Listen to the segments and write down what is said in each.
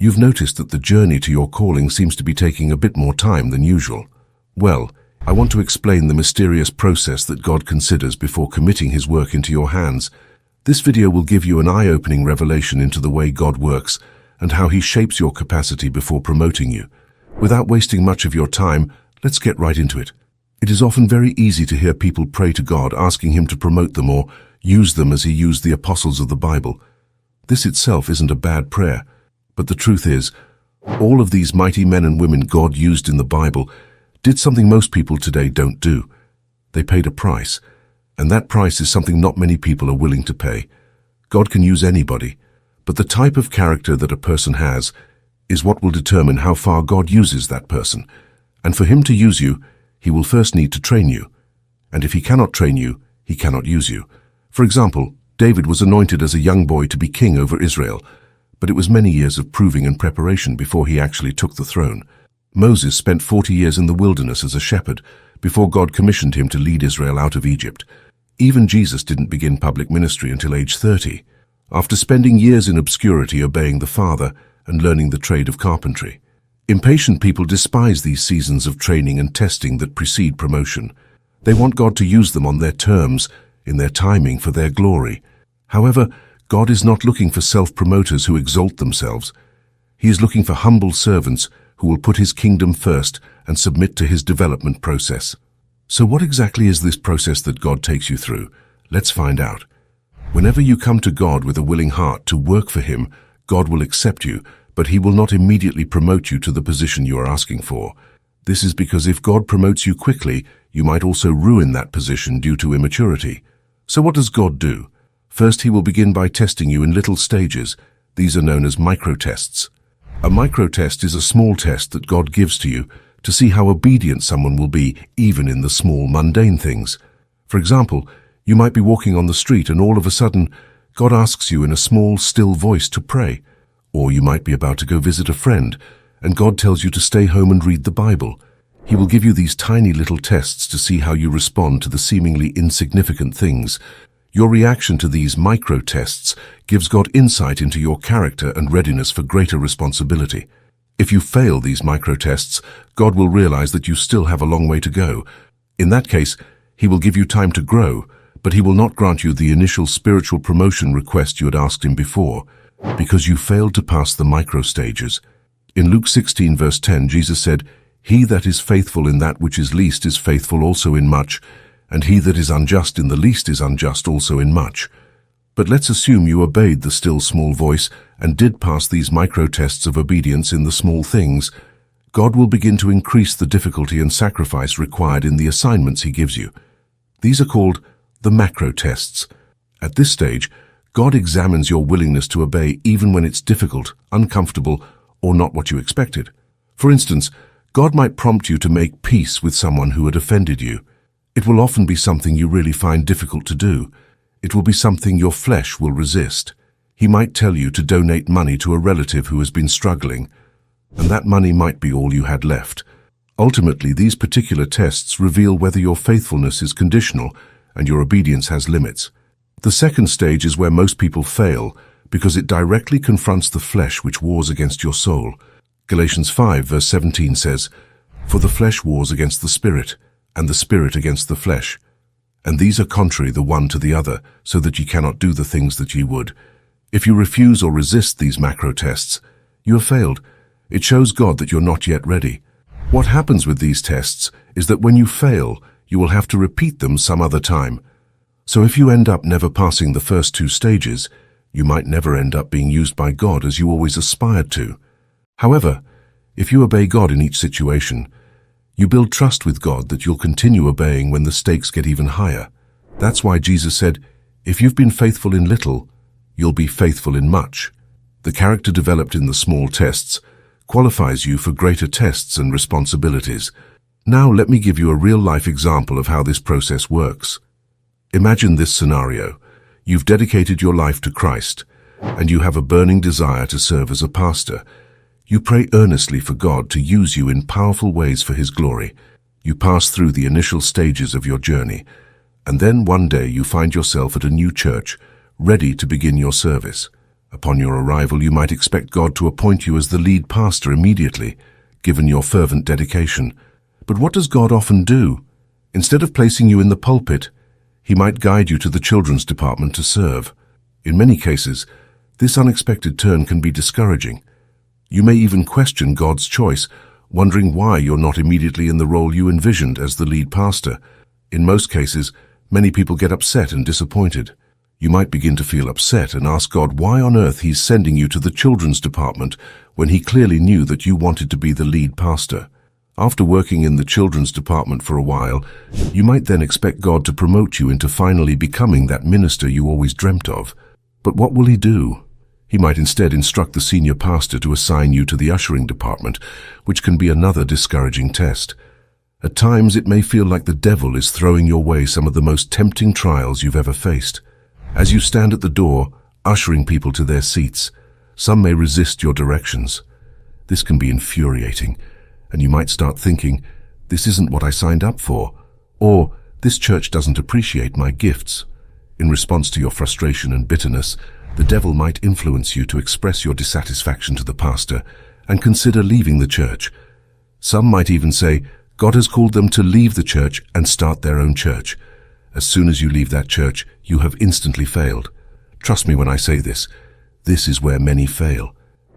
You've noticed that the journey to your calling seems to be taking a bit more time than usual. Well, I want to explain the mysterious process that God considers before committing His work into your hands. This video will give you an eye-opening revelation into the way God works and how He shapes your capacity before promoting you. Without wasting much of your time, let's get right into it. It is often very easy to hear people pray to God asking Him to promote them or use them as He used the apostles of the Bible. This itself isn't a bad prayer, but the truth is, all of these mighty men and women God used in the Bible did something most people today don't do. They paid a price, and that price is something not many people are willing to pay. God can use anybody, but the type of character that a person has is what will determine how far God uses that person. And for Him to use you, He will first need to train you. And if He cannot train you, He cannot use you. For example, David was anointed as a young boy to be king over Israel, but it was many years of proving and preparation before he actually took the throne. Moses spent 40 years in the wilderness as a shepherd before God commissioned him to lead Israel out of Egypt. Even Jesus didn't begin public ministry until age 30, after spending years in obscurity obeying the Father and learning the trade of carpentry. Impatient people despise these seasons of training and testing that precede promotion. They want God to use them on their terms, in their timing, for their glory. However, God is not looking for self-promoters who exalt themselves. He is looking for humble servants who will put His kingdom first and submit to His development process. So what exactly is this process that God takes you through? Let's find out. Whenever you come to God with a willing heart to work for Him, God will accept you, but He will not immediately promote you to the position you are asking for. This is because if God promotes you quickly, you might also ruin that position due to immaturity. So what does God do? First, He will begin by testing you in little stages. These are known as micro-tests. A micro-test is a small test that God gives to you to see how obedient someone will be even in the small, mundane things. For example, you might be walking on the street and all of a sudden, God asks you in a small, still voice to pray. Or you might be about to go visit a friend and God tells you to stay home and read the Bible. He will give you these tiny little tests to see how you respond to the seemingly insignificant things. Your reaction to these micro-tests gives God insight into your character and readiness for greater responsibility. If you fail these micro-tests, God will realize that you still have a long way to go. In that case, He will give you time to grow, but He will not grant you the initial spiritual promotion request you had asked Him before, because you failed to pass the micro-stages. In Luke 16 verse 10, Jesus said, "He that is faithful in that which is least is faithful also in much, and he that is unjust in the least is unjust also in much." But let's assume you obeyed the still small voice and did pass these micro-tests of obedience in the small things. God will begin to increase the difficulty and sacrifice required in the assignments He gives you. These are called the macro-tests. At this stage, God examines your willingness to obey even when it's difficult, uncomfortable, or not what you expected. For instance, God might prompt you to make peace with someone who had offended you. It will often be something you really find difficult to do. It will be something your flesh will resist. He might tell you to donate money to a relative who has been struggling, and that money might be all you had left. Ultimately, these particular tests reveal whether your faithfulness is conditional and your obedience has limits. The second stage is where most people fail because it directly confronts the flesh which wars against your soul. Galatians 5 verse 17 says, "For the flesh wars against the spirit, and the spirit against the flesh. And these are contrary the one to the other, so that ye cannot do the things that ye would." If you refuse or resist these macro tests, you have failed. It shows God that you're not yet ready. What happens with these tests is that when you fail, you will have to repeat them some other time. So if you end up never passing the first two stages, you might never end up being used by God as you always aspired to. However, if you obey God in each situation, you build trust with God that you'll continue obeying when the stakes get even higher. That's why Jesus said, "If you've been faithful in little, you'll be faithful in much." The character developed in the small tests qualifies you for greater tests and responsibilities. Now let me give you a real-life example of how this process works. Imagine this scenario. You've dedicated your life to Christ, and you have a burning desire to serve as a pastor. You pray earnestly for God to use you in powerful ways for His glory. You pass through the initial stages of your journey, and then one day you find yourself at a new church, ready to begin your service. Upon your arrival, you might expect God to appoint you as the lead pastor immediately, given your fervent dedication. But what does God often do? Instead of placing you in the pulpit, He might guide you to the children's department to serve. In many cases, this unexpected turn can be discouraging. You may even question God's choice, wondering why you're not immediately in the role you envisioned as the lead pastor. In most cases, many people get upset and disappointed. You might begin to feel upset and ask God why on earth He's sending you to the children's department when He clearly knew that you wanted to be the lead pastor. After working in the children's department for a while, you might then expect God to promote you into finally becoming that minister you always dreamt of. But what will He do? He might instead instruct the senior pastor to assign you to the ushering department, which can be another discouraging test. At times, it may feel like the devil is throwing your way some of the most tempting trials you've ever faced. As you stand at the door, ushering people to their seats, some may resist your directions. This can be infuriating, and you might start thinking, "This isn't what I signed up for," or "This church doesn't appreciate my gifts." In response to your frustration and bitterness, the devil might influence you to express your dissatisfaction to the pastor and consider leaving the church. Some might even say, God has called them to leave the church and start their own church. As soon as you leave that church, you have instantly failed. Trust me when I say this. This is where many fail.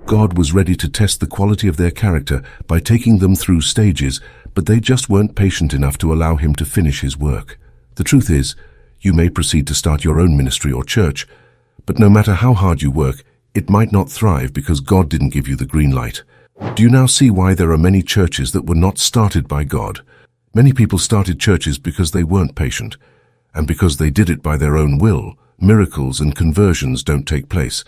God was ready to test the quality of their character by taking them through stages, but they just weren't patient enough to allow Him to finish His work. The truth is, you may proceed to start your own ministry or church, but no matter how hard you work, it might not thrive because God didn't give you the green light. Do you now see why there are many churches that were not started by God? Many people started churches because they weren't patient, and because they did it by their own will, miracles and conversions don't take place,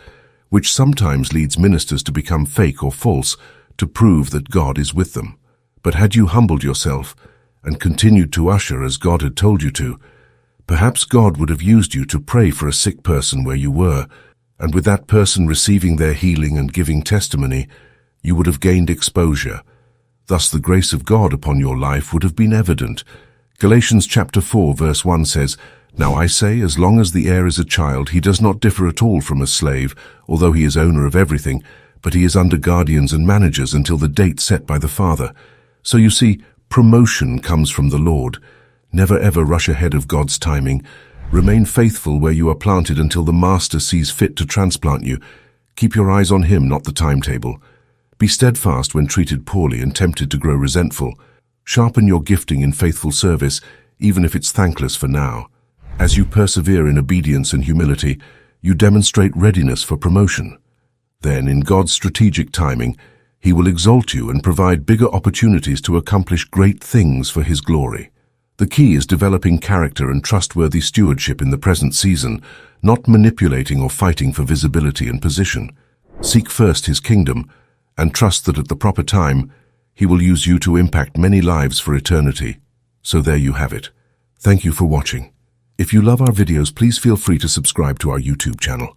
which sometimes leads ministers to become fake or false to prove that God is with them. But had you humbled yourself and continued to usher as God had told you to, perhaps God would have used you to pray for a sick person where you were, and with that person receiving their healing and giving testimony, you would have gained exposure. Thus the grace of God upon your life would have been evident. Galatians chapter 4 verse 1 says, "Now I say, as long as the heir is a child, he does not differ at all from a slave, although he is owner of everything, but he is under guardians and managers until the date set by the Father." So you see, promotion comes from the Lord. Never ever rush ahead of God's timing. Remain faithful where you are planted until the Master sees fit to transplant you. Keep your eyes on Him, not the timetable. Be steadfast when treated poorly and tempted to grow resentful. Sharpen your gifting in faithful service, even if it's thankless for now. As you persevere in obedience and humility, you demonstrate readiness for promotion. Then, in God's strategic timing, He will exalt you and provide bigger opportunities to accomplish great things for His glory. The key is developing character and trustworthy stewardship in the present season, not manipulating or fighting for visibility and position. Seek first His kingdom, and trust that at the proper time, He will use you to impact many lives for eternity. So there you have it. Thank you for watching. If you love our videos, please feel free to subscribe to our YouTube channel.